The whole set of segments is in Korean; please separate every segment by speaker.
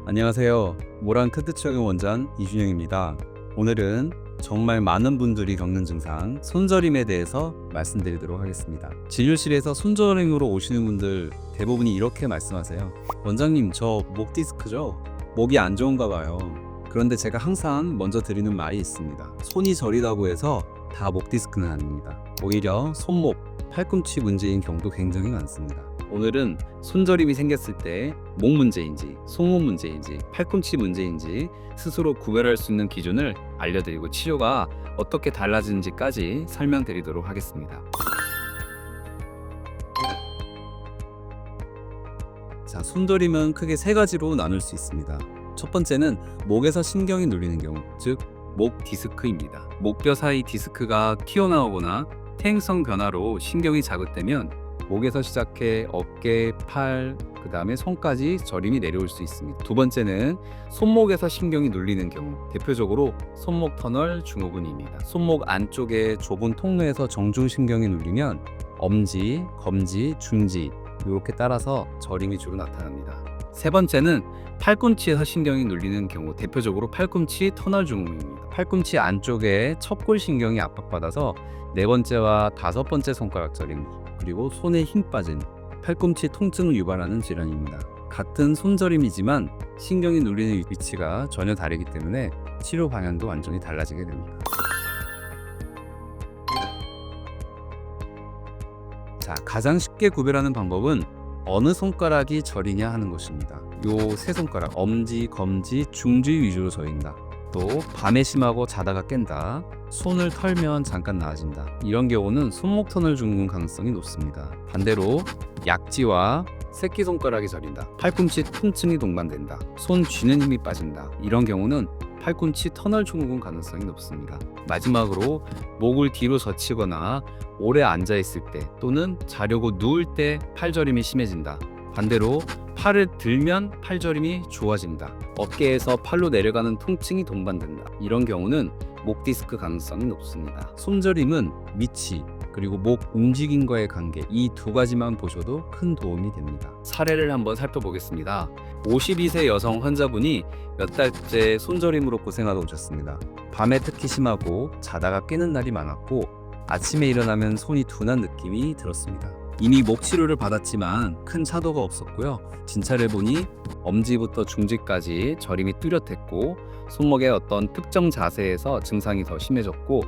Speaker 1: 안녕하세요. 모란 크드적용 원장 이준영입니다. 오늘은 정말 많은 분들이 겪는 증상 손저림에 대해서 말씀드리도록 하겠습니다. 진료실에서 손저림으로 오시는 분들 대부분이 이렇게 말씀하세요. 원장님, 저 목 디스크죠? 목이 안 좋은가 봐요. 그런데 제가 항상 먼저 드리는 말이 있습니다. 손이 저리다고 해서 다 목 디스크는 아닙니다. 오히려 손목, 팔꿈치 문제인 경우도 굉장히 많습니다. 오늘은 손저림이 생겼을 때 목 문제인지, 손목 문제인지, 팔꿈치 문제인지 스스로 구별할 수 있는 기준을 알려드리고 치료가 어떻게 달라지는지까지 설명드리도록 하겠습니다. 자, 손저림은 크게 세 가지로 나눌 수 있습니다. 첫 번째는 목에서 신경이 눌리는 경우, 즉 목 디스크입니다. 목뼈 사이 디스크가 튀어나오거나 퇴행성 변화로 신경이 자극되면 목에서 시작해 어깨, 팔, 그 다음에 손까지 저림이 내려올 수 있습니다. 두 번째는 손목에서 신경이 눌리는 경우, 대표적으로 손목 터널 증후군입니다. 손목 안쪽의 좁은 통로에서 정중신경이 눌리면 엄지, 검지, 중지 이렇게 따라서 저림이 주로 나타납니다. 세 번째는 팔꿈치에서 신경이 눌리는 경우, 대표적으로 팔꿈치 터널 증후군입니다. 팔꿈치 안쪽에 척골신경이 압박받아서 네 번째와 다섯 번째 손가락 저림, 그리고 손에 힘 빠진 팔꿈치 통증을 유발하는 질환입니다. 같은 손저림이지만 신경이 눌리는 위치가 전혀 다르기 때문에 치료 방향도 완전히 달라지게 됩니다. 자, 가장 쉽게 구별하는 방법은 어느 손가락이 저리냐 하는 것입니다. 요 세 손가락, 엄지, 검지, 중지 위주로 저린다. 또 밤에 심하고 자다가 깬다. 손을 털면 잠깐 나아진다. 이런 경우는 손목 터널 증후군 가능성이 높습니다. 반대로 약지와 새끼손가락이 저린다. 팔꿈치 통증이 동반된다. 손 쥐는 힘이 빠진다. 이런 경우는 팔꿈치 터널 증후군 가능성이 높습니다. 마지막으로 목을 뒤로 젖히거나 오래 앉아 있을 때 또는 자려고 누울 때 팔저림이 심해진다. 반대로 팔을 들면 팔저림이 좋아진다. 어깨에서 팔로 내려가는 통증이 동반된다. 이런 경우는 목 디스크 가능성이 높습니다. 손저림은 위치 그리고 목 움직임과의 관계, 이 두 가지만 보셔도 큰 도움이 됩니다. 사례를 한번 살펴보겠습니다. 52세 여성 환자분이 몇 달째 손저림으로 고생하다 오셨습니다. 밤에 특히 심하고 자다가 깨는 날이 많았고 아침에 일어나면 손이 둔한 느낌이 들었습니다. 이미 목 치료를 받았지만 큰 차도가 없었고요. 진찰을 보니 엄지부터 중지까지 저림이 뚜렷했고 손목의 어떤 특정 자세에서 증상이 더 심해졌고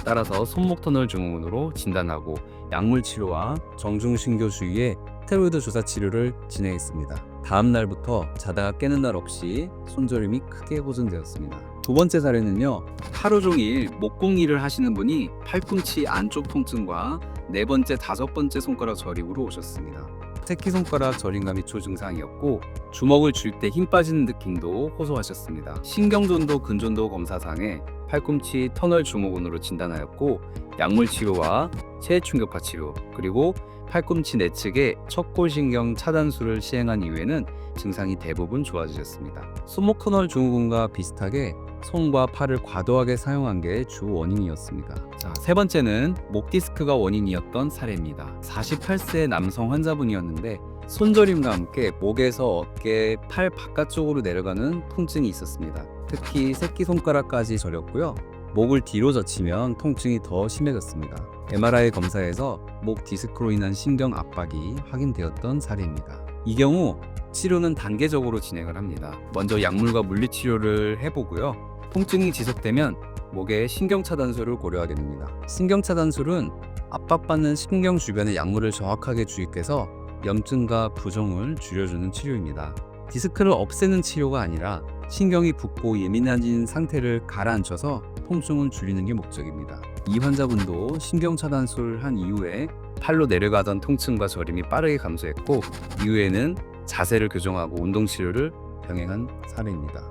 Speaker 1: 따라서 손목 터널 증후군으로 진단하고 약물 치료와 정중신교 주위에 스테로이드 주사 치료를 진행했습니다. 다음 날부터 자다가 깨는 날 없이 손저림이 크게 호전되었습니다. 두 번째 사례는요, 하루 종일 목공일을 하시는 분이 팔꿈치 안쪽 통증과 네 번째, 다섯 번째 손가락 저림으로 오셨습니다. 새끼손가락 저림감이 주 증상이었고 주먹을 쥘 때 힘 빠지는 느낌도 호소하셨습니다. 신경전도 근전도 검사상에 팔꿈치 터널 증후군으로 진단하였고 약물 치료와 체충격파 치료 그리고 팔꿈치 내측에 척골신경 차단술을 시행한 이후에는 증상이 대부분 좋아지셨습니다. 손목 터널 증후군과 비슷하게 손과 팔을 과도하게 사용한 게 주 원인이었습니다. 자, 세 번째는 목 디스크가 원인이었던 사례입니다. 48세 남성 환자분이었는데 손저림과 함께 목에서 어깨, 팔 바깥쪽으로 내려가는 통증이 있었습니다. 특히 새끼손가락까지 저렸고요. 목을 뒤로 젖히면 통증이 더 심해졌습니다. MRI 검사에서 목 디스크로 인한 신경 압박이 확인되었던 사례입니다. 이 경우 치료는 단계적으로 진행을 합니다. 먼저 약물과 물리치료를 해보고요. 통증이 지속되면 목에 신경차단술을 고려하게 됩니다. 신경차단술은 압박받는 신경 주변에 약물을 정확하게 주입해서 염증과 부종을 줄여주는 치료입니다. 디스크를 없애는 치료가 아니라 신경이 붓고 예민해진 상태를 가라앉혀서 통증을 줄이는 게 목적입니다. 이 환자분도 신경차단술 한 이후에 팔로 내려가던 통증과 저림이 빠르게 감소했고 이후에는 자세를 교정하고 운동치료를 병행한 사례입니다.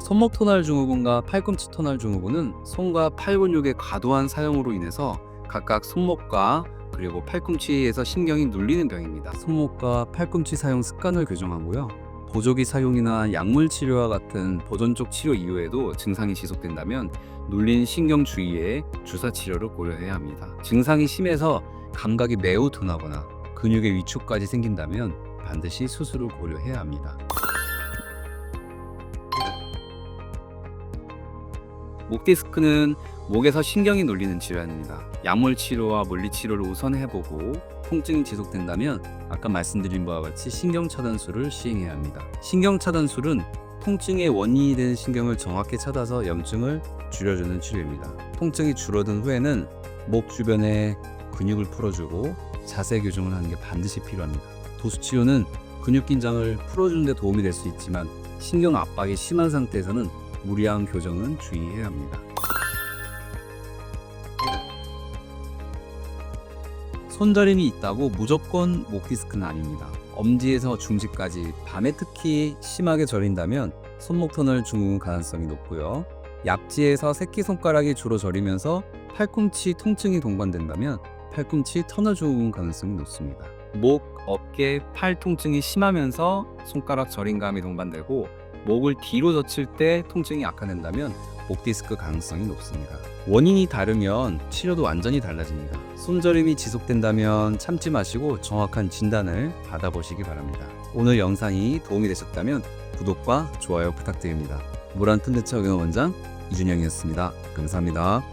Speaker 1: 손목 터널 증후군과 팔꿈치 터널 증후군은 손과 팔 근육의 과도한 사용으로 인해서 각각 손목과 그리고 팔꿈치에서 신경이 눌리는 병입니다. 손목과 팔꿈치 사용 습관을 교정하고요. 보조기 사용이나 약물 치료와 같은 보존적 치료 이후에도 증상이 지속된다면 눌린 신경 주위에 주사 치료를 고려해야 합니다. 증상이 심해서 감각이 매우 둔하거나 근육의 위축까지 생긴다면 반드시 수술을 고려해야 합니다. 목 디스크는 목에서 신경이 놀리는 질환입니다. 약물 치료와 물리 치료를 우선 해보고 통증이 지속된다면 아까 말씀드린 바와 같이 신경 차단술을 시행해야 합니다. 신경 차단술은 통증의 원인이 되는 신경을 정확히 찾아서 염증을 줄여주는 치료입니다. 통증이 줄어든 후에는 목 주변에 근육을 풀어주고 자세 교정을 하는 게 반드시 필요합니다. 도수 치료는 근육 긴장을 풀어주는 데 도움이 될 수 있지만 신경 압박이 심한 상태에서는 무리한 교정은 주의해야 합니다. 손저림이 있다고 무조건 목 디스크는 아닙니다. 엄지에서 중지까지 밤에 특히 심하게 저린다면 손목 터널 증후군 가능성이 높고요. 약지에서 새끼손가락이 주로 저리면서 팔꿈치 통증이 동반된다면 팔꿈치 터널 증후군 가능성이 높습니다. 목, 어깨, 팔 통증이 심하면서 손가락 저림감이 동반되고 목을 뒤로 젖힐 때 통증이 악화된다면 목 디스크 가능성이 높습니다. 원인이 다르면 치료도 완전히 달라집니다. 손저림이 지속된다면 참지 마시고 정확한 진단을 받아보시기 바랍니다. 오늘 영상이 도움이 되셨다면 구독과 좋아요 부탁드립니다. 무한텐데차 의원원장 이준영이었습니다. 감사합니다.